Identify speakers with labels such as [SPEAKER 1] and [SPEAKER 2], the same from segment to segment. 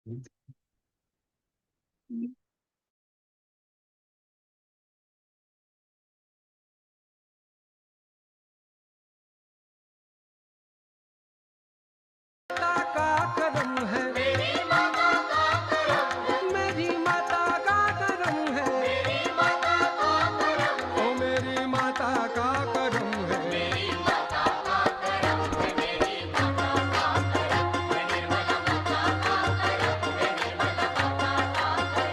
[SPEAKER 1] का करम है, मेरी माता का करम है, मेरी माता का करम है, मेरी माता का करम है, ओ मेरी माता का करम है, मेरी माता का करम है, मेरी माता का करम है, निर्मला माता का करम है, निर्मला माता का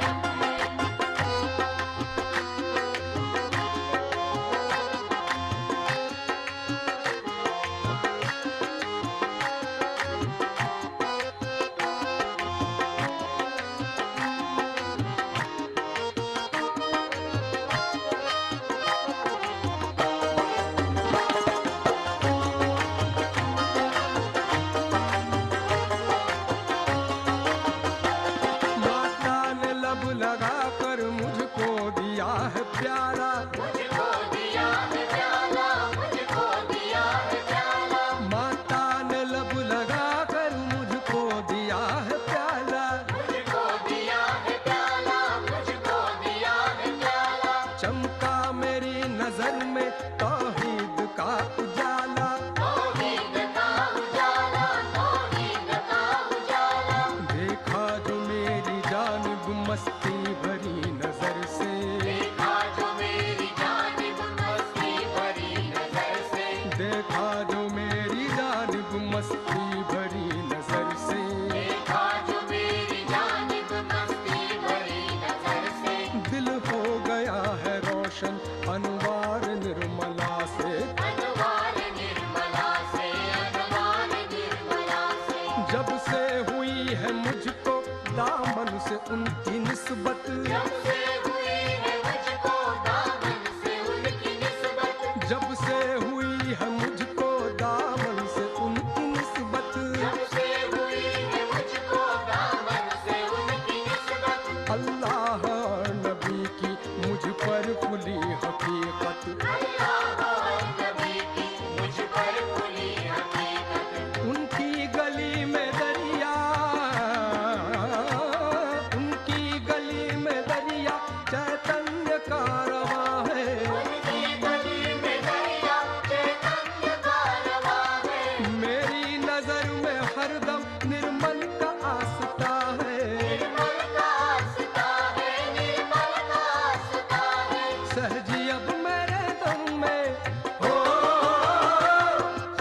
[SPEAKER 1] माता ने लब लगा कर मुझको दिया है प्यारा, मुझको दिया है प्यारा, मुझको दिया है प्यारा। माता ने लब लगा कर मुझको दिया है प्याला, मुझको दिया है प्याला, मुझको दिया है प्याला। चमका मेरी नजर में तौहीद का उजाला, तौहीद का उजाला, तौहीद का उजाला। देखा जो मेरी जानिब मस्ती भरी नजर से, देखा जो मेरी जानिब मस्ती भरी नजर से, देखा जो मेरी जानिब मस्ती भरी नजर से, देखा जो मेरी जानिब मस्ती भरी नजर से। दिल हो गया है रोशन अनवार निर्मला से, अनवार निर्मला से, अनवार निर्मला से। जब से हुई है मुझको दामन से उनकी निस्बत, जब से हुई है मुझको दामन से उनकी निस्बत, जब से हुई है मुझको दामन से उनकी निस्बत, जब से हुई है मुझको दामन से उनकी निस्बत। अल्लाह और नबी की मुझ पर खुली हकीकत, अल्लाह और नबी की मुझ पर खुली हकीकत। उनकी गली में दरिया, उनकी गली में दरिया चैतन्य का रवा है, उनकी गली में दरिया चैतन्य का रवा है। मेरी नजर में हरदम निर्मल का आस्था है, निर्मल का आस्था है, निर्मल का आस्था है। सहजी अब मेरे दम में हो,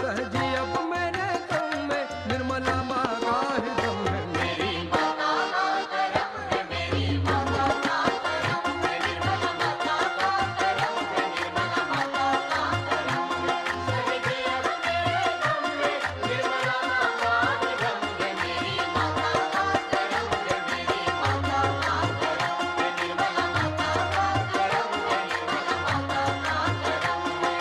[SPEAKER 1] सहजी अब मेरे दम में निर्मला माँ का ही दम है, मेरी माता का करम है, मेरी माता का करम है, निर्मला माता का करम है, निर्मला माता का करम है। सहजी अब मेरे दम में निर्मला माँ का ही दम है, मेरी माता का करम है, मेरी माता का करम है, निर्मला माता का करम है, निर्मला माता का करम है।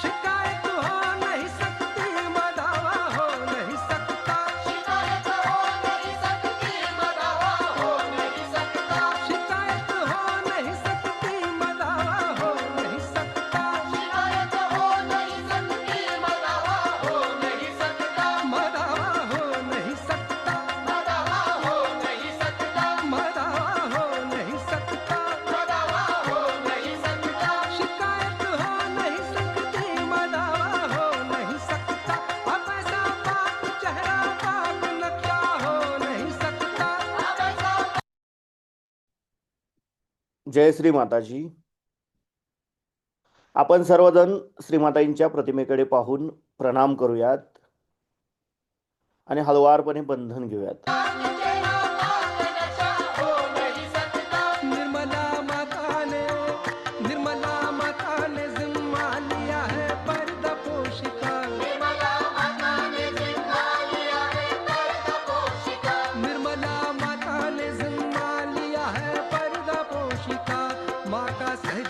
[SPEAKER 1] शिकायत हो नहीं सकती, मदावा हो नहीं सकता, शिकायत हो नहीं सकती, मदावा हो नहीं सकता, शिकायत हो नहीं सकती, मदावा हो नहीं सकता, शिकायत हो नहीं सकती, मदावा हो नहीं सकता, मदावा हो नहीं सकता, मदावा हो नहीं सकता, मदावा हो नहीं सकता, मदावा हो नहीं सकता। शिकायत हो नहीं सकती, मदावा हो नहीं सकता। अब ऐसा पाक चेहरा पाक नक्शा हो नहीं सकता, अब ऐसा।
[SPEAKER 2] जय श्री माताजी. आपण सर्वजण श्रीमाताईंच्या प्रतिमेकडे पाहून प्रणाम करूयात आणि हळुवारपणे बंधन घेऊयात.
[SPEAKER 1] चेहरा पाक नक्शा हो नहीं सकता, निर्मला माता ने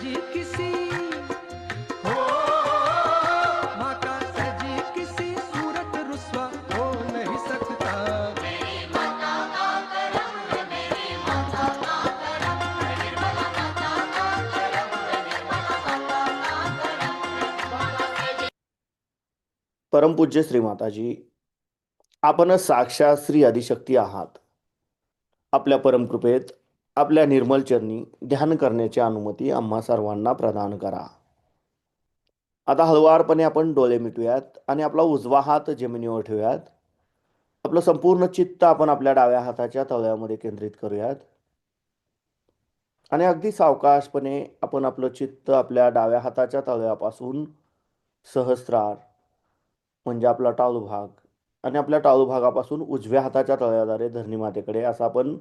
[SPEAKER 1] सजी किसी हो, माँ का सजी किसी सूरत रुस्वा हो नहीं सकता।
[SPEAKER 2] परमपूज्य श्री माताजी, आपण साक्षात श्री आदिशक्ती आहात. आपल्या परमकृपेत आपल्या निर्मल चरणी ध्यान करण्याची अनुमती आम्हा सर्वांना प्रदान करा. आता हळुवारपणे आपण डोळे मिटूयात आणि आपला उजवा हात जमिनीवर ठेवूयात. आपलं संपूर्ण चित्त आपण आपल्या डाव्या हाताच्या तळव्यामध्ये केंद्रित करूयात आणि अगदी सावकाशपणे आपण आपलं चित्त आपल्या डाव्या हाताच्या तळव्यापासून सहस्रार म्हणजे आपला टाळू भाग आणि आपल्या टाळू भागापासून उजव्या हाताच्या तळव्याद्वारे धरणी मातेकडे असं आपण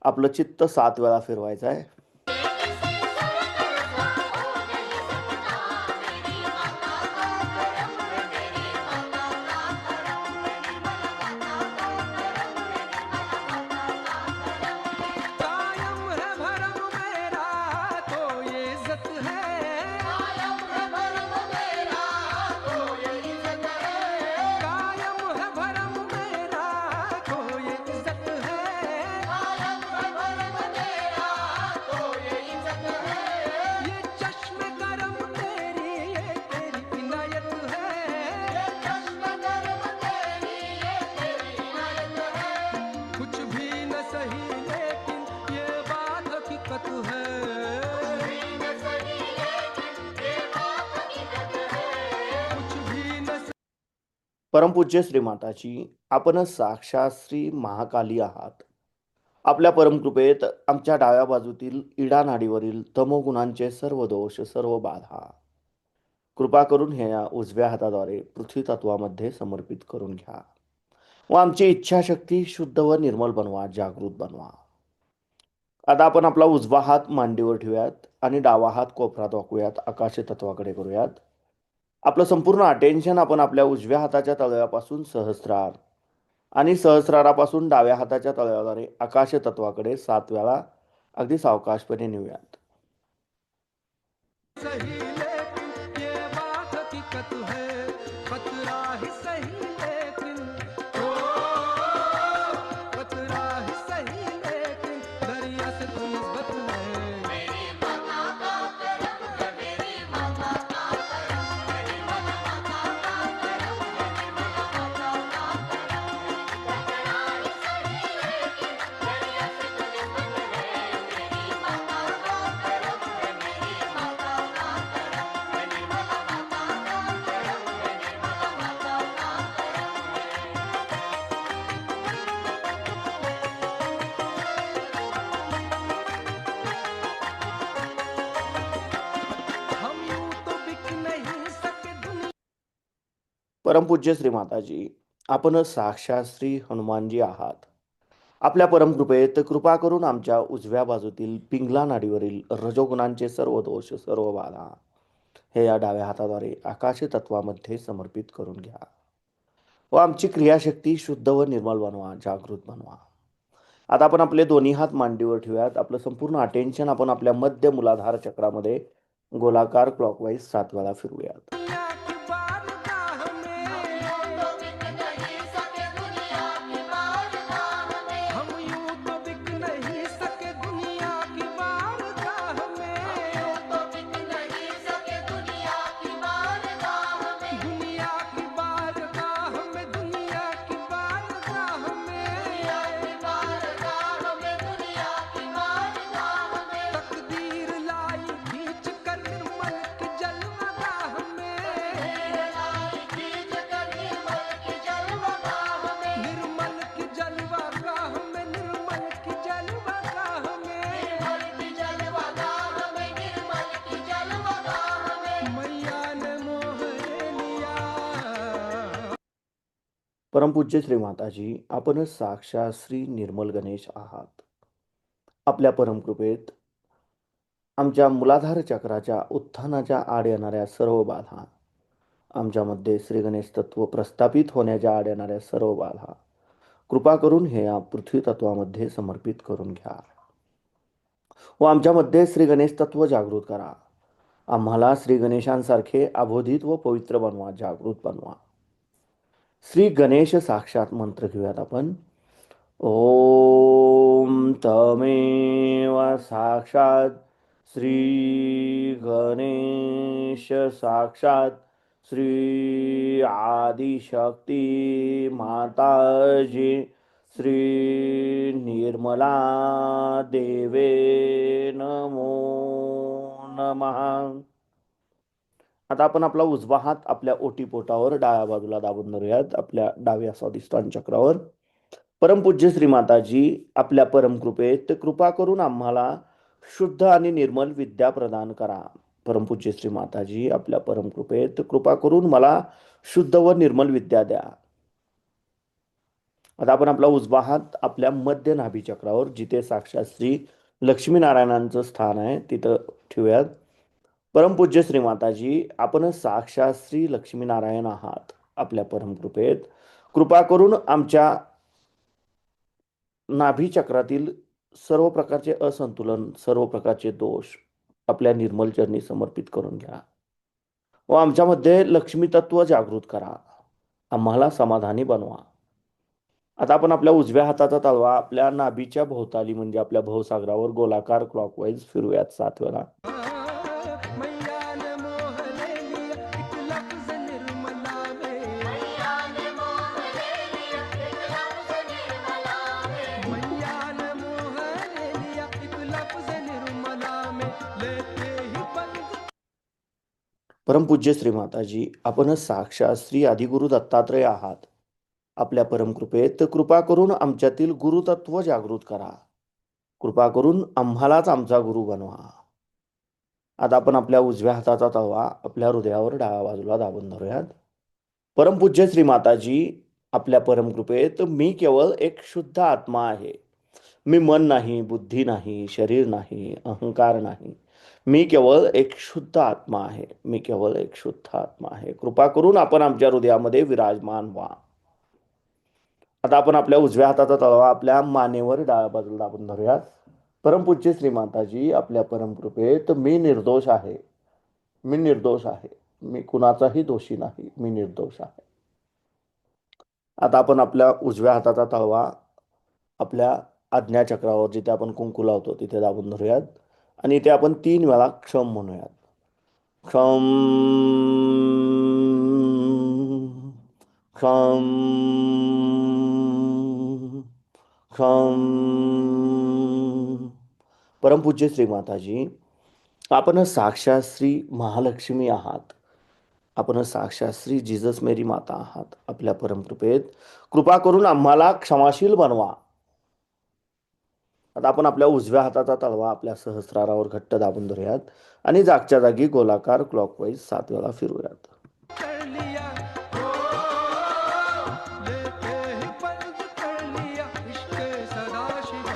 [SPEAKER 2] आपलं चित्त 7 वेळा फिरवायचं आहे.
[SPEAKER 1] कायम है भरम मेरा तो ये इज्जत है, कायम है भरम मेरा तो ये इज्जत है, कायम है भरम मेरा तो ये इज्जत है, कायम है भरम मेरा तो ये इज्जत है। ये चश्मे करम तेरी ये तेरी इनायत है, ये चश्मे करम तेरी ये तेरी इनायत है। कुछ भी न सही लेकिन ये बात हकीकत है, कुछ भी न
[SPEAKER 2] परमपूज्य श्री माताजी, आपण साक्षात श्री महाकाली आहात. आपल्या परमकृपेत आमच्या डाव्या बाजूतील इडा नाडीवरील तमोगुणांचे सर्व दोष सर्व बाधा कृपा करून हे या उजव्या हाताद्वारे पृथ्वी तत्वामध्ये समर्पित करून घ्या व आमची इच्छाशक्ती शुद्ध व निर्मल बनवा, जागृत बनवा. आता आपण आपला उजवा हात मांडीवर ठेवूयात आणि डावा हात कोपरात वाकूयात, आकाश तत्वाकडे करूयात. आपलं संपूर्ण अटेन्शन आपण आपल्या उजव्या हाताच्या तळव्यापासून सहस्रार आणि सहस्रारापासून डाव्या हाताच्या तळव्याद्वारे आकाश तत्वाकडे 7 वेळा अगदी सावकाशपणे नेऊयात.
[SPEAKER 1] सही लेकिन ये बात हकीकत है, खतरा ही सही लेकिन ओ, खतरा ही सही लेकिन दरिया से तो निस्बत है। मेरी माता का करम है, मेरी माता का करम, मेरी माता का करम, मेरी माता का करम। खतरा ही सही लेकिन दरिया से तो निस्बत है, मेरी माता का करम है, मेरी माता का करम, मेरी माता का करम, मेरी माता का करम। हम यूं तो बिक नहीं सके दुनिया।
[SPEAKER 2] परमपूज्य श्री माताजी, आपण साक्षात श्री हनुमानजी आहात. आपल्या परमकृपेत कृपा करून आमच्या उजव्या बाजूतील पिंगला नाडीवरील रजोगुणांचे सर्व दोष सर्व बाधा हे या डाव्या हाताद्वारे आकाश तत्वामध्ये समर्पित करून घ्या व आमची क्रियाशक्ती शुद्ध व निर्मल बनवा, जागृत बनवा. आता आपण आपले दोन्ही हात मांडीवर ठेवूयात. आपलं संपूर्ण अटेन्शन आपण आपल्या मध्य मूलाधार चक्रामध्ये गोलाकार क्लॉकवाईज 7 वेळा फिरवूयात.
[SPEAKER 1] दुनिया की बारगाह में, हम यूं तो बिक नहीं सके दुनिया की बारगाह में, हम यूं तो बिक नहीं सके दुनिया की बारगाह में, दुनिया की बारगाह में, दुनिया की बारगाह में, दुनिया की बारगाह में, दुनिया की बारगाह में। तकदीर लाई खींच कर निर्मल की जलवागाह में, तकदीर लाई खींच कर निर्मल की जलवागाह में, निर्मल की जलवागाह में, निर्मल की जलवागाह में, निर्मल की जलवागाह में, निर्मल की जलवागाह में। मैया ने मोह लिया।
[SPEAKER 2] परमपूज्य श्री माताजी, आपण साक्षात श्री निर्मल गणेश आहात. आपल्या परमकृपेत आमच्या मूलाधार चक्राच्या उत्थानाच्या आड येणाऱ्या सर्व बाधा, आमच्यामध्ये श्री गणेश तत्व प्रस्थापित होण्याच्या आड येणाऱ्या सर्व बाधा कृपा करून हे या पृथ्वी तत्वामध्ये समर्पित करून घ्या व आमच्यामध्ये श्री गणेश तत्व जागृत करा. आम्हाला श्री गणेशांसारखे अबोधित व पवित्र बनवा, जागृत बनवा. श्री गणेश साक्षात मंत्र घेऊयात आपण. ओम तमेव साक्षात श्री गणेश साक्षात श्री आदिशक्ती माताजी श्री निर्मला देवे नमो नमः. आता आपण आपला उजवा हात आपल्या ओटीपोटावर डाव्या बाजूला दाबून धरूयात, आपल्या डाव्या स्वादिष्टान चक्रावर. परमपूज्य श्रीमाताजी, आपल्या परमकृपेत कृपा करून आम्हाला शुद्ध आणि निर्मल विद्या प्रदान करा. परमपूज्य श्रीमाताजी, आपल्या परमकृपेत कृपा करून मला शुद्ध व निर्मल विद्या द्या. आता आपण आपला उजवा हात आपल्या मध्य नाभी चक्रावर, जिथे साक्षात श्री लक्ष्मीनारायणांचं स्थान आहे, तिथं ठेवूयात. परमपूज्य श्रीमाताजी, आपण साक्षात श्री लक्ष्मीनारायण आहात. आपल्या परमकृपेत कृपा करून आमच्या नाभी चक्रातील सर्व प्रकारचे असंतुलन, सर्व प्रकारचे दोष आपल्या निर्मल चरणी समर्पित करून घ्या व आमच्यामध्ये लक्ष्मी तत्व जागृत करा. आम्हाला समाधानी बनवा. आता आपण आपल्या उजव्या हाताचा तळवा आपल्या नाभीच्या भोवताली म्हणजे आपल्या भवसागरावर गोलाकार क्लॉकवाईज फिरूयात 7 वेळा.
[SPEAKER 1] मैया ने मोह ले लिया एक लफ्ज निर्मला में, मैया ने मोह ले लिया एक लफ्ज निर्मला में, मैया ने मोह ले लिया एक लफ्ज निर्मला में, लेते ही पंच.
[SPEAKER 2] परमपूज्य श्रीमाताजी, आपण साक्षात श्री आदिगुरु दत्तात्रय आहात. आपल्या परमकृपेत कृपा करून आमच्यातील गुरुतत्व जागृत करा. कृपा करून आम्हालाच आमचा गुरु बनवा. आता आपण आपल्या उजव्या हाताचा तळवा आपल्या हृदयावर डाव्या बाजूला दाबून धरूयात. परमपूज्य श्रीमाताजी, आपल्या परमकृपेत मी केवळ एक शुद्ध आत्मा आहे. मी मन नाही, बुद्धी नाही, शरीर नाही, अहंकार नाही. मी केवळ एक शुद्ध आत्मा आहे. मी केवळ एक शुद्ध आत्मा आहे. कृपा करून आपण आमच्या हृदयामध्ये विराजमान व्हा. आता आपण आपल्या उजव्या हाताचा तळवा आपल्या मानेवर डाव्या बाजूला दाबून धरूयात. परमपूज्य श्रीमाताजी, आपल्या परमकृपेत मी निर्दोष आहे. मी निर्दोष आहे. मी कुणाचाही दोषी नाही. मी निर्दोष आहे. आता आपण आपल्या उजव्या हाताचा तळवा आपल्या आज्ञाचक्रावर, जिथे आपण कुंकू लावतो, तिथे दाबून धरूयात आणि इथे आपण 3 वेळा क्षम म्हणूयात. क्षम क्षम क्षम. परमपूज्य श्रीमाताजी, आपण साक्षात श्री महालक्ष्मी आहात. आपण साक्षात श्री जीसस मेरी माता आहात. आपल्या परमकृपेत कृपा करून आम्हाला क्षमाशील बनवा. आता आपण आपल्या उजव्या हाताचा तळवा आपल्या सहस्रारावर घट्ट दाबून धरूयात आणि जागच्या जागी गोलाकार क्लॉकवाईज 7 वेळा फिरूयात.
[SPEAKER 1] कर लिया ओ, लेते ही पंच कर लिया इश्क सदाशिवा,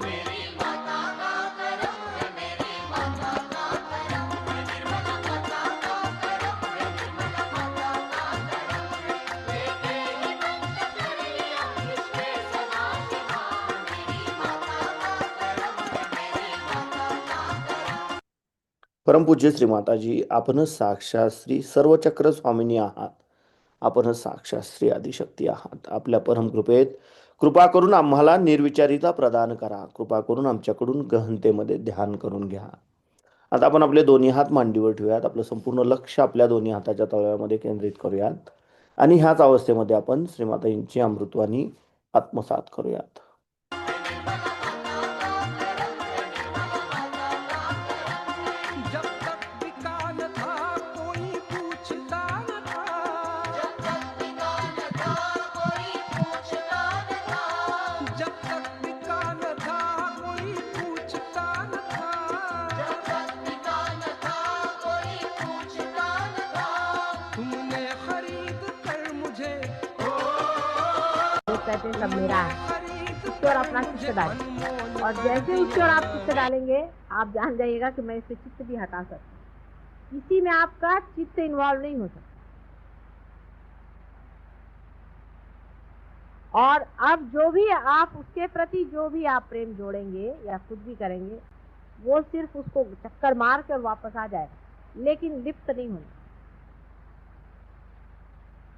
[SPEAKER 1] मेरी माता का करम है, मेरी माता का करम है, निर्मला माता का करम है, निर्मला माता का करम है, लेते ही पंच कर लिया इश्क सदाशिवा, मेरी माता का करम है, मेरी माता का करम.
[SPEAKER 2] परमपूज्य श्रीमाताजी, आपण साक्षात श्री सर्वचक्र स्वामिनी आहात. आपण साक्षात श्री आदिशक्ती आहात. आपल्या परमकृपेत कृपा करून आम्हाला निर्विचारिता प्रदान करा. कृपा करून आमच्याकडून गहनतेमध्ये ध्यान करून घ्या. आता आपण आपले दोन्ही हात मांडीवर ठेवूयात. आपलं संपूर्ण लक्ष आपल्या दोन्ही हाताच्या तळव्यामध्ये केंद्रित करूयात आणि ह्याच अवस्थेमध्ये आपण श्रीमाताजींची अमृतवाणी आत्मसात करूयात.
[SPEAKER 1] जब तक बिका न था कोई पूछता न था, जब तक बिका न था कोई पूछता न था, जब तक बिका न था कोई पूछता न था, जब तक बिका न था कोई पूछता न था, तुमने खरीद कर मुझे ओ,
[SPEAKER 3] कहते हैं सब मेरा है।
[SPEAKER 1] खरीद
[SPEAKER 3] उसके और अपना चित्त डालें और जैसे उसके और आप चित्त डालेंगे आप जान जाइएगा कि मैं इससे चित्त भी हटा सकता हूँ। इसी में आपका चित्त इन्वॉल्व नहीं हो सकता। और अब जो भी आप उसके प्रति जो भी आप प्रेम जोड़ेंगे या कुछ भी करेंगे वो सिर्फ उसको चक्कर मार कर वापस आ जाएगा। लेकिन लिप्त नहीं होना।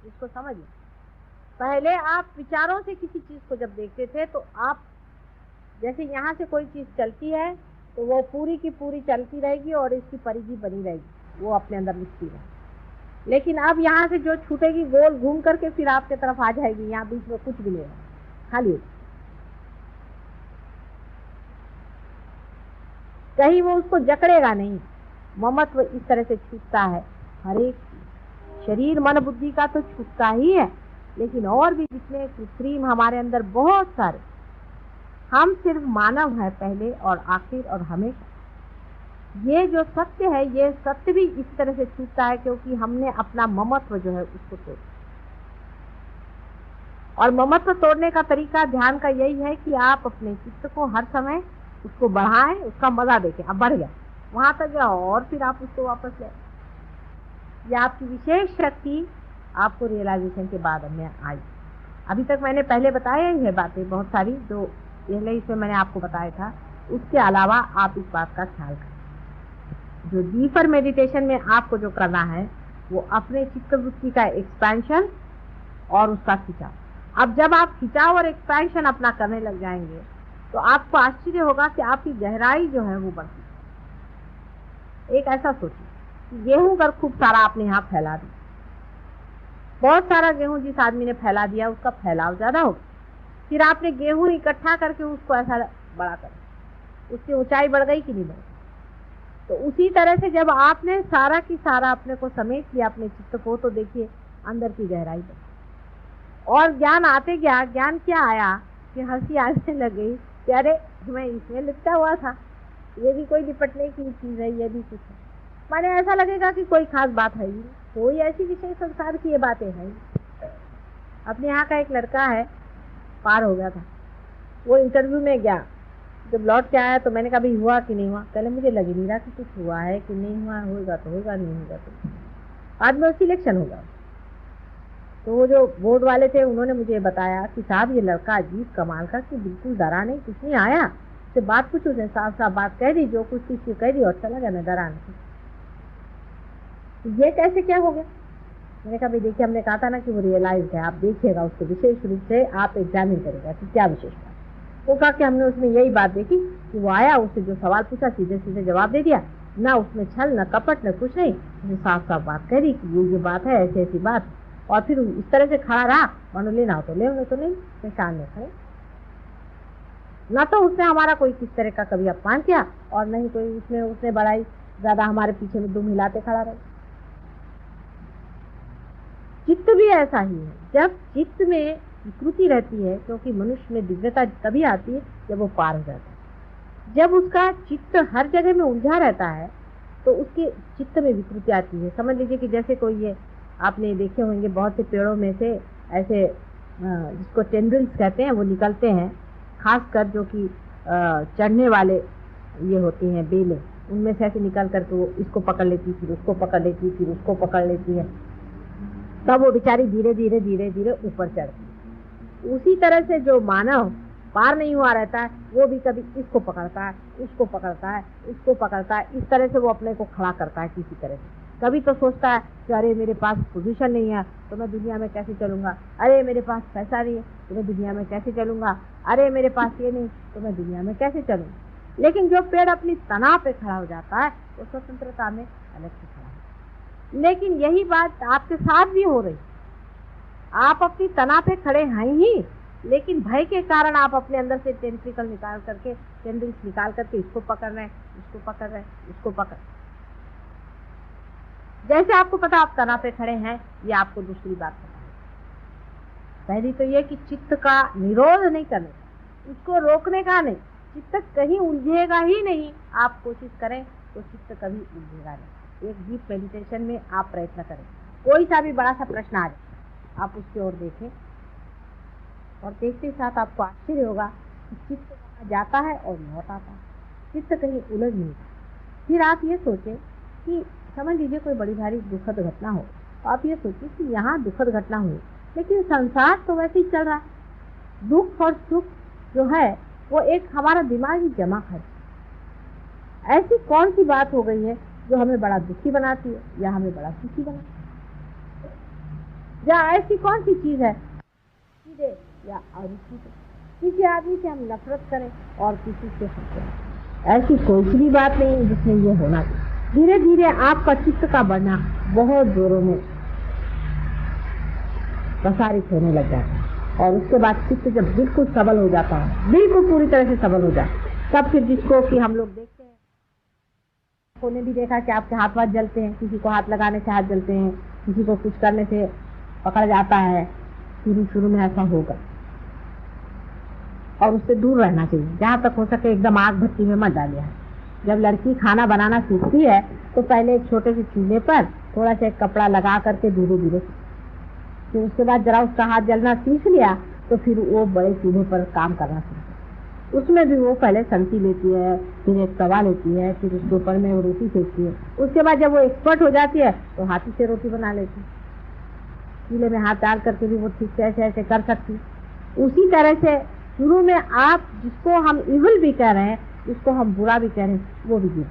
[SPEAKER 3] इसको समझिए। पहले आप विचारों से किसी चीज को जब देखते थे तो आप जैसे यहाँ से कोई चीज चलती है तो वो पूरी की पूरी चलती रहेगी और इसकी परिधि बनी रहेगी, वो अपने अंदर लिखती रहेगी। लेकिन अब यहाँ से जो छूटेगी गोल घूम करके फिर आपके तरफ आ जाएगी, यहाँ बीच में कुछ भी नहीं है, खाली। कहीं वो उसको जकड़ेगा नहीं। ममत्व इस तरह से छूटता है हर एक शरीर मन बुद्धि का तो छूटता ही है, लेकिन और भी जितने कृत्रिम हमारे अंदर बहुत सारे, हम सिर्फ मानव है पहले और आखिर और हमेशा। ये जो सत्य है ये सत्य भी इस तरह से छूटता है क्योंकि हमने अपना ममत्व जो है उसको तोड़ा। और ममत्व तोड़ने का तरीका ध्यान का यही है कि आप अपने चित्त को हर समय उसको बढ़ाएं, उसका मजा देखें। अब बढ़ गया, वहां तक गया और फिर आप उसको वापस ले। यह आपकी विशेष शक्ति आपको रियलाइजेशन के बाद में आई। अभी तक मैंने पहले बताया ही है बातें बहुत सारी जो पहले इसमें मैंने आपको बताया था। उसके अलावा आप इस बात का ख्याल करें, जो डीपर मेडिटेशन में आपको जो करना है वो अपने चित्तवृत्ति का एक्सपेंशन और उसका खिंचाव। अब जब आप खिंचाव और एक्सपेंशन अपना करने लग जाएंगे तो आपको आश्चर्य होगा कि आपकी गहराई जो है वो बढ़ती है। एक ऐसा सोचिए कि गेहूं अगर खूब सारा आपने यहाँ फैला दिया, बहुत सारा गेहूं जिस आदमी ने फैला दिया उसका फैलाव ज्यादा होगा। फिर आपने गेहूं इकट्ठा करके उसको ऐसा बड़ा कर, उसकी ऊंचाई बढ़ गई कि नहीं बढ़? तो उसी तरह से जब आपने सारा की सारा अपने को समेट लिया अपने चित्त को, तो देखिए अंदर की गहराई बढ़। और ज्ञान आते गया। ज्ञान क्या आया कि हंसी आने लगी कि अरे मैं इसमें लिपटा हुआ था, ये भी कोई लिपटने की चीज है, ये भी कुछ है। माने ऐसा लगेगा कि कोई खास बात है ही, कोई ऐसी विषय संसार की ये बातें हैं। अपने यहाँ का एक लड़का है, पार हो गया था, वो इंटरव्यू में गया। जब लौट के आया तो मैंने कहा भाई हुआ कि नहीं हुआ? पहले मुझे लग नहीं रहा कि कुछ हुआ है कि नहीं हुआ, होगा तो होगा, नहीं होगा तो। बाद में सिलेक्शन होगा। तो वो जो बोर्ड वाले थे उन्होंने मुझे बताया कि साहब ये लड़का अजीब कमाल का, कि बिल्कुल डरा नहीं, कुछ नहीं आया, उससे बात कुछ उसने साफ साफ बात कह दी, जो कुछ थी कह दी और चला गया, मैं डरा नहीं। ये कैसे क्या हो गया? मैंने कहा भाई देखिए, हमने कहा था ना कि वो रियलाइज है, आप देखिएगा उसको विशेष रूप से, आप एग्जामिन करेगा कि क्या विशेष बात। वो कहा कि हमने उसमें यही बात देखी कि वो आया, उससे जो सवाल पूछा सीधे सीधे जवाब दे दिया, ना उसमें छल न कपट न कुछ नहीं, उसने साफ साफ बात करी कि ये बात है, ऐसी ऐसी बात। और फिर इस तरह से खड़ा रहा, मानो लेना हो तो ले, नहीं तो नहीं, निशान में खड़े। ना तो उसने हमारा कोई किस तरह का कभी अपमान किया और नहीं कोई उसने बड़ाई ज्यादा हमारे पीछे में दुम हिलाते खड़ा रहे। चित्त भी ऐसा ही है। जब चित्त में विकृति रहती है, क्योंकि मनुष्य में दिव्यता तभी आती है जब वो पार हो जाता है। जब उसका चित्त हर जगह में उलझा रहता है तो उसके चित्त में विकृति आती है। समझ लीजिए कि जैसे कोई, ये आपने देखे होंगे बहुत से पेड़ों में से ऐसे जिसको टेंड्रिल्स कहते हैं वो निकलते हैं, खासकर जो कि चढ़ने वाले ये होती हैं बेलें, उनमें से ऐसे निकल करके वो इसको पकड़ लेती, फिर उसको पकड़ लेती, फिर उसको पकड़ लेती है, तब वो बेचारी धीरे धीरे धीरे धीरे ऊपर चढ़ती है। उसी तरह से जो मानव पार नहीं हुआ रहता है, वो भी कभी इसको पकड़ता है, उसको पकड़ता है, उसको पकड़ता है, इस तरह से वो अपने को खड़ा करता है किसी तरह से। कभी तो सोचता है कि अरे मेरे पास पोजीशन नहीं है तो मैं दुनिया में कैसे चलूंगा, अरे मेरे पास पैसा नहीं है तो मैं दुनिया में कैसे चलूंगा, अरे मेरे पास ये नहीं तो मैं दुनिया में कैसे चलूंगा। लेकिन जो पेड़ अपनी तना पे खड़ा हो जाता है वो स्वतंत्रता में अलग से खड़ा है। लेकिन यही बात आपके साथ भी हो रही। आप अपनी तना पे खड़े हैं ही, लेकिन भय के कारण आप अपने अंदर से टेंट्रिकल निकाल करके, टेंड्रिल्स निकाल करके इसको पकड़ रहे हैं, इसको पकड़ रहे हैं, इसको पकड़। जैसे आपको पता आप तना पे खड़े हैं, ये आपको दूसरी बात पता है। पहली तो ये कि चित्त का निरोध नहीं करने का, उसको रोकने का नहीं। चित्त कहीं उलझेगा ही नहीं, आप कोशिश करें तो चित्त कभी उलझेगा नहीं। एक डीप मेडिटेशन में आप प्रयत्न करें, कोई सा भी बड़ा सा प्रश्न आ जाए आप उसकी ओर देखें और देखते साथ आपको आश्चर्य होगा कि चित्त वहाँ जाता है और लौट आता है, चित्त कहीं उलझ नहीं। फिर आप ये सोचें कि समझ लीजिए कोई बड़ी भारी दुखद घटना हो, तो आप ये सोचिए कि यहाँ दुखद घटना हुई, लेकिन संसार तो वैसे ही चल रहा है। दुख और सुख जो है वो एक हमारा दिमागी जमा खर्च। ऐसी कौन सी बात हो गई है जो हमें बड़ा दुखी बनाती है या हमें बड़ा सुखी बनाती है? या ऐसी कौन सी चीज है दे या अरुचि दे? किसी आदमी से हम नफरत करें और किसी से हंसें, ऐसी कोई भी बात नहीं जिसमें ये होना चाहिए। धीरे धीरे आपका चित्त का बढ़ना बहुत जोरों में प्रसारित होने लग जाता है, और उसके बाद चित्त जब बिल्कुल सबल हो जाता है, बिल्कुल पूरी तरह से सबल हो जाता है, तब फिर जिसको कि हम लोग देखते हैं, उन्होंने भी देखा कि आपके हाथ वाथ जलते हैं, किसी को हाथ लगाने से हाथ जलते हैं, किसी को कुछ करने से पकड़ जाता है, शुरू में ऐसा होगा और उससे दूर रहना चाहिए। जहाँ तक हो सके एकदम आग भट्टी में मत डालिए। जब लड़की खाना बनाना सीखती है तो पहले एक छोटे से चूल्हे पर थोड़ा सा एक कपड़ा लगा करके धीरे धीरे, फिर उसके बाद जरा उसका हाथ जलना सीख लिया तो फिर वो बड़े चूल्हे पर काम करना सीखती है। उसमें भी वो पहले संती लेती है, फिर एक तवा लेती है, फिर उसके ऊपर में वो रोटी सेकती है। उसके बाद जब वो एक्सपर्ट हो जाती है तो हाथी से रोटी बना लेती है, चूल्हे में हाथ डाल करके भी वो ठीक से ऐसे ऐसे कर सकती। उसी तरह से शुरू में आप जिसको हम इविल भी कह रहे हैं, जिसको हम बुरा भी कह रहे हैं, वो भी गिर।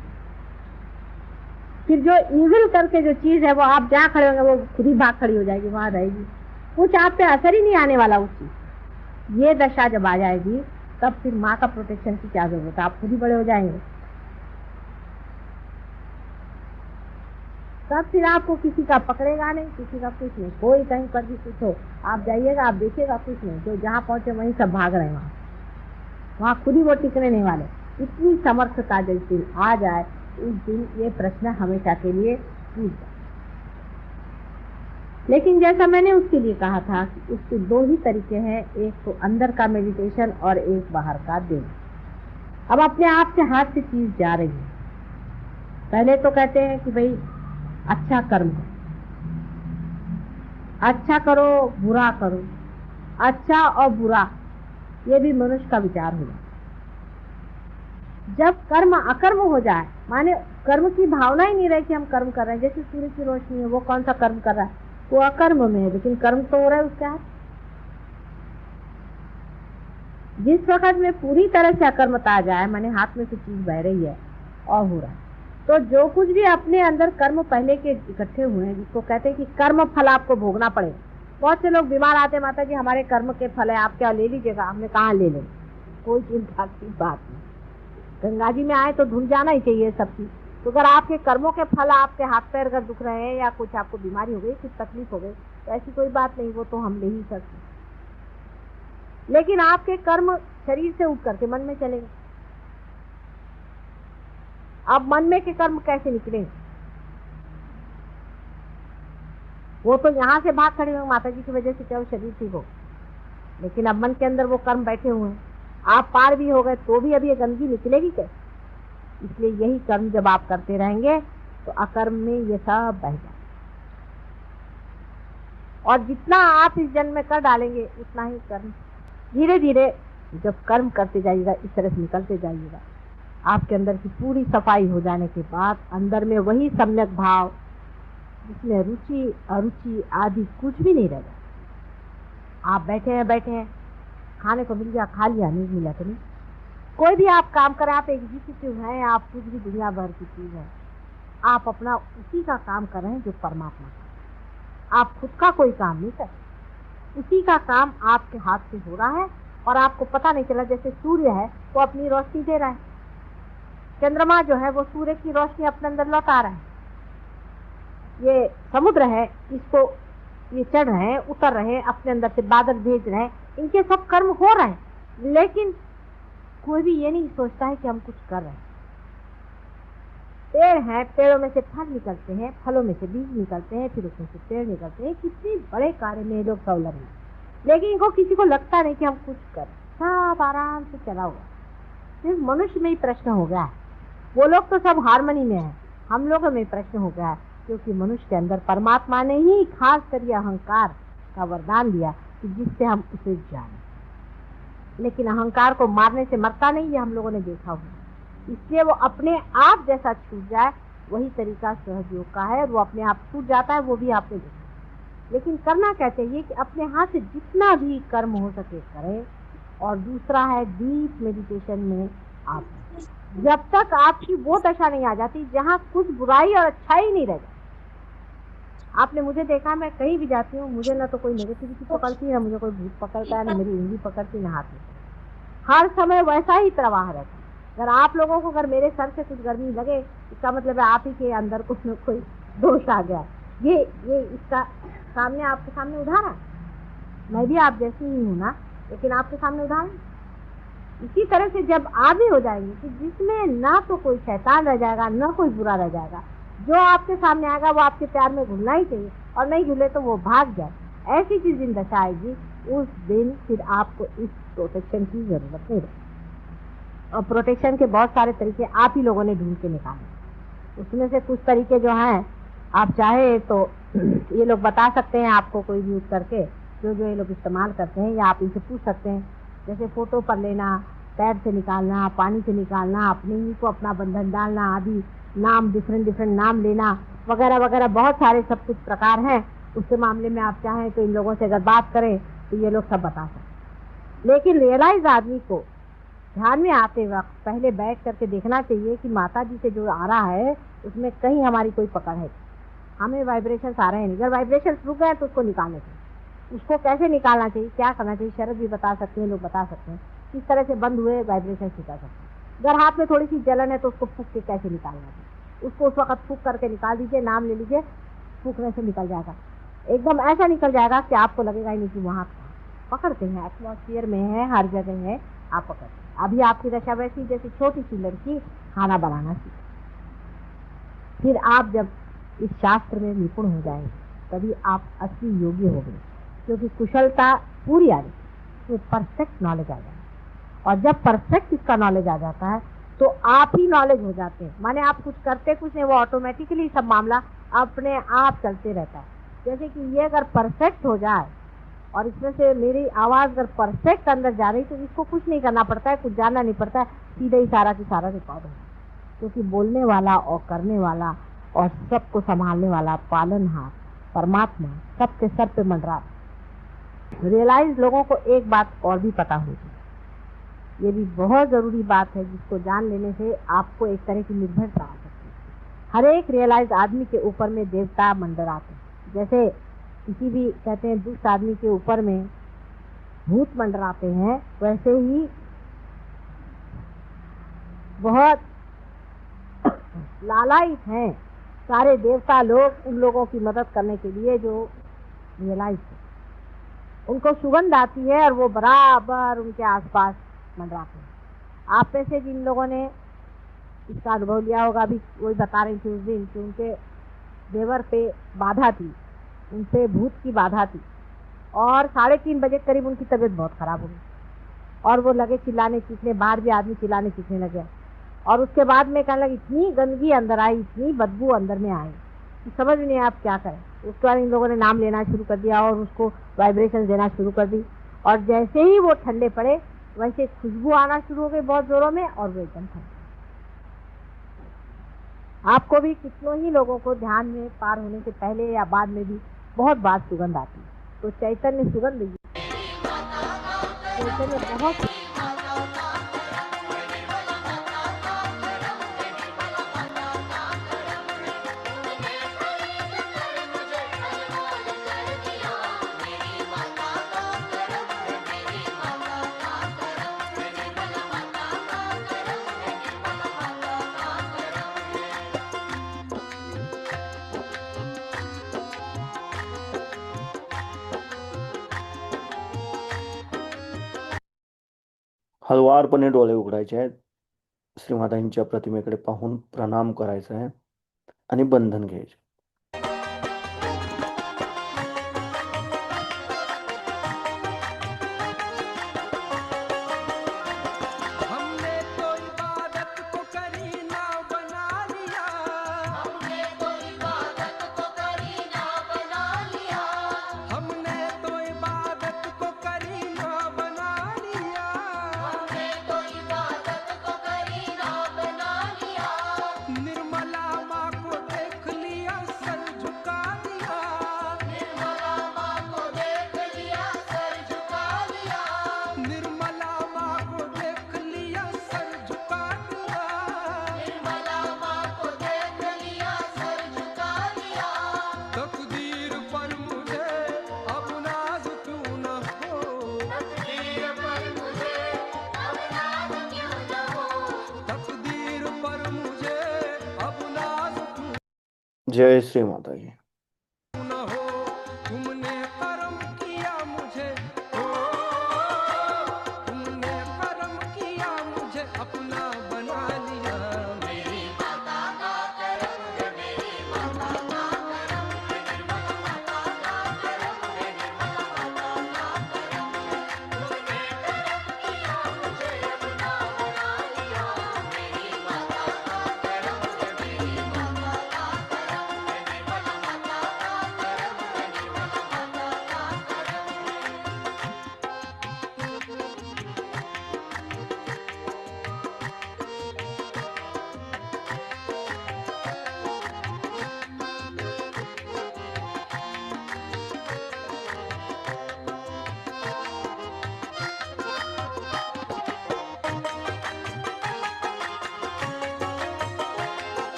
[SPEAKER 3] फिर जो इविल करके जो चीज है वो आप जहाँ खड़े होंगे वो खुद ही भाग खड़ी हो जाएगी, वहां रहेगी, कुछ आप पे असर ही नहीं आने वाला उस चीज। ये दशा जब आ जाएगी तब फिर माँ का प्रोटेक्शन की क्या जरूरत है, आप खुद ही बड़े हो जाएंगे। तब फिर आपको किसी का पकड़ेगा नहीं, किसी का कुछ नहीं, कोई कहीं पर भी कुछ हो आप जाइएगा, आप देखिएगा कुछ नहीं, जो जहाँ पहुंचे वहीं सब भाग रहे हैं, वहाँ खुद ही वो टिकने नहीं वाले। इतनी समर्थता जिस दिन आ जाए उस दिन ये प्रश्न हमेशा के लिए पूछ जाए। लेकिन जैसा मैंने उसके लिए कहा था कि उसके दो ही तरीके हैं, एक तो अंदर का मेडिटेशन और एक बाहर का देना। अब अपने आप से हाथ से चीज जा रही है। पहले तो कहते हैं कि भाई अच्छा कर्म करो, अच्छा करो बुरा करो, अच्छा और बुरा ये भी मनुष्य का विचार होगा। जब कर्म अकर्म हो जाए, माने कर्म की भावना ही नहीं रहे कि हम कर्म कर रहे हैं, जैसे सूर्य की रोशनी है, वो कौन सा कर्म कर रहा है, वो अकर्म में है, लेकिन कर्म तो हो रहा है उसके हाथ। जिस वक्त में पूरी तरह से अकर्मता आ जाए, माने हाथ में से चीज बह रही है और हो रहा है, तो जो कुछ भी अपने अंदर कर्म पहले के इकट्ठे हुए हैं, जिसको कहते हैं कि कर्म फल आपको भोगना पड़ेगा। बहुत से लोग बीमार आते, माता जी हमारे कर्म के फल है, आप क्या ले लीजिएगा, हमने कहा ले लेंगे, कोई चिंता की बात नहीं। गंगा जी में आए तो धुल जाना ही चाहिए सब चीज। तो अगर आपके कर्मों के फल, आपके हाथ पैर अगर दुख रहे हैं या कुछ आपको बीमारी हो गई, कुछ तकलीफ हो गई, तो ऐसी कोई बात नहीं, वो तो हम ले ही सकते। लेकिन आपके कर्म शरीर से उठ करके मन में चलेंगे। अब मन में के कर्म कैसे निकलेंगे? वो तो यहाँ से भाग खड़े हुए माता जी की वजह से, चाहे शरीर ठीक हो, लेकिन अब मन के अंदर वो कर्म बैठे हुए हैं। आप पार भी हो गए तो भी अभी ये गंदगी निकलेगी कैसे? इसलिए यही कर्म जब आप करते रहेंगे तो अकर्म में ये सब बह जाए, और जितना आप इस जन्म में कर डालेंगे उतना ही कर्म धीरे धीरे जब कर्म करते जाइएगा, इस तरह से निकलते जाइएगा, आपके अंदर की पूरी सफाई हो जाने के बाद अंदर में वही सम्यक भाव जिसमें रुचि अरुचि आदि कुछ भी नहीं रहेगा। आप बैठे हैं, खाने को मिल गया खा लिया, नहीं मिला तो नहीं। कोई भी आप काम करें, आप एग्जीक्यूटिव हैं, आप कुछ भी दुनिया भर की चीज है, आप अपना उसी का काम कर रहे हैं जो परमात्मा का। आप खुद का कोई काम नहीं कर, उसी का काम आपके हाथ से हो रहा है और आपको पता नहीं चला। जैसे सूर्य है वो अपनी रोशनी दे रहा है, चंद्रमा जो है वो सूर्य की रोशनी अपने अंदर लौटा रहा है, ये समुद्र है इसको ये चढ़ रहे हैं, उतर रहे हैं, अपने अंदर से बादल भेज रहे हैं, इनके सब कर्म हो रहे हैं, लेकिन कोई भी ये नहीं सोचता है कि हम कुछ कर रहे हैं। पेड़ हैं, पेड़ों में से फल निकलते हैं, फलों में से बीज निकलते हैं, फिर उसमें से पेड़ निकलते हैं। कितने बड़े कार्य में लोग सौलभ हैं, लेकिन इनको किसी को लगता नहीं कि हम कुछ कर, सब आराम से चला हुआ। सिर्फ मनुष्य में ही प्रश्न हो गया है, वो लोग तो सब हारमोनी में है, हम लोगों में प्रश्न हो गया है, क्योंकि मनुष्य के अंदर परमात्मा ने ही खास कर अहंकार का वरदान दिया कि जिससे हम उसे जाने। लेकिन अहंकार को मारने से मरता नहीं, ये हम लोगों ने देखा हुआ, इसलिए वो अपने आप जैसा छूट जाए वही तरीका सहयोग का है, वो अपने आप छूट जाता है, वो भी आपने देखा। लेकिन करना क्या चाहिए कि अपने हाथ से जितना भी कर्म हो सके करें, और दूसरा है डीप मेडिटेशन में आप जब तक आपकी वो दशा नहीं आ जाती जहाँ कुछ बुराई और अच्छाई नहीं रह जाती। आपने मुझे देखा, मैं कहीं भी जाती हूँ, मुझे ना तो कोई नेगेटिविटी पकड़ती है, ना मुझे कोई भूत पकड़ता है, ना मेरी उंगली पकड़ती, ना हाथ में। हर समय वैसा ही प्रवाह रहता है। अगर आप लोगों को अगर मेरे सर से कुछ गर्मी लगे, इसका मतलब है आप ही के अंदर कुछ न कोई दोष आ गया। ये इसका सामने, आपके सामने उदाहरण, मैं भी आप जैसी ही हूँ ना, लेकिन आपके सामने उदाहरण। इसी तरह से जब आदि हो जाएंगे कि जिसमें ना तो कोई शैतान रह जाएगा, ना कोई बुरा रह जाएगा, जो आपके सामने आएगा वो आपके प्यार में घुलना ही चाहिए, और नहीं घुले तो वो भाग जाए, ऐसी चीज दिन दशा आएगी, उस दिन फिर आपको इस प्रोटेक्शन की जरूरत नहीं रहेगी। और प्रोटेक्शन के बहुत सारे तरीके आप ही लोगों ने ढूंढ के निकाले। उसमें से कुछ तरीके जो हैं, आप चाहे तो ये लोग बता सकते हैं आपको, कोई भी यूज करके जो जो ये लोग इस्तेमाल करते हैं, या आप इनसे पूछ सकते हैं। जैसे फोटो पर लेना, पैर से निकालना, पानी से निकालना, अपने ही को अपना बंधन डालना आदि, नाम डिफरेंट नाम लेना वगैरह वगैरह, बहुत सारे सब कुछ प्रकार हैं। उसके मामले में आप चाहें तो इन लोगों से अगर बात करें तो ये लोग सब बता सकते। लेकिन रियलाइज आदमी को ध्यान में आते वक्त पहले बैठ करके देखना चाहिए कि माता जी से जो आ रहा है उसमें कहीं हमारी कोई पकड़ है, हमें वाइब्रेशंस आ रहे हैं नहीं। अगर वाइब्रेशंस रुक गए तो उसको निकालना चाहिए। उसको कैसे निकालना चाहिए, क्या करना चाहिए, शरद भी बता सकते हैं, लोग बता सकते हैं किस तरह से बंद हुए वाइब्रेशन निकाल सकते हैं। अगर हाथ में थोड़ी सी जलन है तो उसको फूंक के कैसे निकालना चाहिए, उसको उस वक्त फूंक करके निकाल दीजिए, नाम ले लीजिए, फूंकने से निकल जाएगा, एकदम ऐसा निकल जाएगा कि आपको लगेगा ही नहीं कि वहाँ पकड़ते हैं, एटमॉस्फेयर में है, हर जगह है, आप पकड़ते हैं। अभी आपकी दशा वैसी जैसी छोटी सी लड़की खाना बनाना सीखे। फिर आप जब इस शास्त्र में निपुण हो जाएंगे तभी आप असली योगी हो गए, क्योंकि कुशलता पूरी आ रही, तो परफेक्ट नॉलेज आ जाएगा। और जब परफेक्ट इसका नॉलेज आ जाता है तो आप ही नॉलेज हो जाते हैं, माने आप कुछ करते कुछ नहीं, वो ऑटोमेटिकली सब मामला अपने आप चलते रहता है। जैसे कि ये अगर परफेक्ट हो जाए और इसमें से मेरी आवाज़ अगर परफेक्ट अंदर जा रही तो इसको कुछ नहीं करना पड़ता है, कुछ जानना नहीं पड़ता है, सीधे ही सारा की सारा रिकॉर्ड होगा। क्योंकि बोलने वाला और करने वाला और सबको संभालने वाला पालनहार परमात्मा सबके सर पे मंडरा। रियलाइज लोगों को एक बात और भी पता होगी, ये भी बहुत जरूरी बात है, जिसको जान लेने से आपको एक तरह की निर्भरता आ सकती है। हर एक रियलाइज आदमी के ऊपर में देवता मंडराते हैं। जैसे किसी भी कहते हैं दुष्ट आदमी के ऊपर में भूत मंडराते हैं, वैसे ही बहुत लालायित हैं सारे देवता लोग उन लोगों की मदद करने के लिए जो रियलाइज है। उनको सुगंध आती है और वो बराबर उनके आसपास मंडराते हैं। आप में से जिन लोगों ने इसका अनुभव लिया होगा, अभी वही बता रही थी उस दिन कि उनके देवर पे बाधा थी, उनसे भूत की बाधा थी, और 3:30 बजे करीब उनकी तबीयत बहुत खराब हो गई और वो लगे चिल्लाने चीखने, बाहर भी आदमी चिल्लाने चीखने लगे। और उसके बाद में कहने लगी इतनी गंदगी अंदर आई, इतनी बदबू अंदर में आई कि समझ नहीं आप क्या करें। उसके बाद इन लोगों ने नाम लेना शुरू कर दिया और उसको वाइब्रेशन देना शुरू कर दी, और जैसे ही वो ठंडे पड़े वैसे खुशबू आना शुरू हो गई बहुत जोरों में, और वो एकदम ठंडे। आपको भी कितनों ही लोगों को ध्यान में पार होने से पहले या बाद में भी बहुत बार सुगंध आती है, तो चैतन्य सुगंध, चैतन्य बहुत
[SPEAKER 2] हळुवारपणे डोळे उघडायचे आहेत, श्रीमातांच्या प्रतिमेकडे पाहून प्रणाम करायचा आहे आणि बंधन घ्यायचे।
[SPEAKER 1] हमने तो इबादत को करी नाव बना लिया, हमने तो इबादत को करी नाव बना लिया, हमने तो इबादत को करी नाव बना लिया, हमने तो इबादत को करी नाव बना लिया। निर्मला माँ को देख लिया
[SPEAKER 2] जय श्री माता की।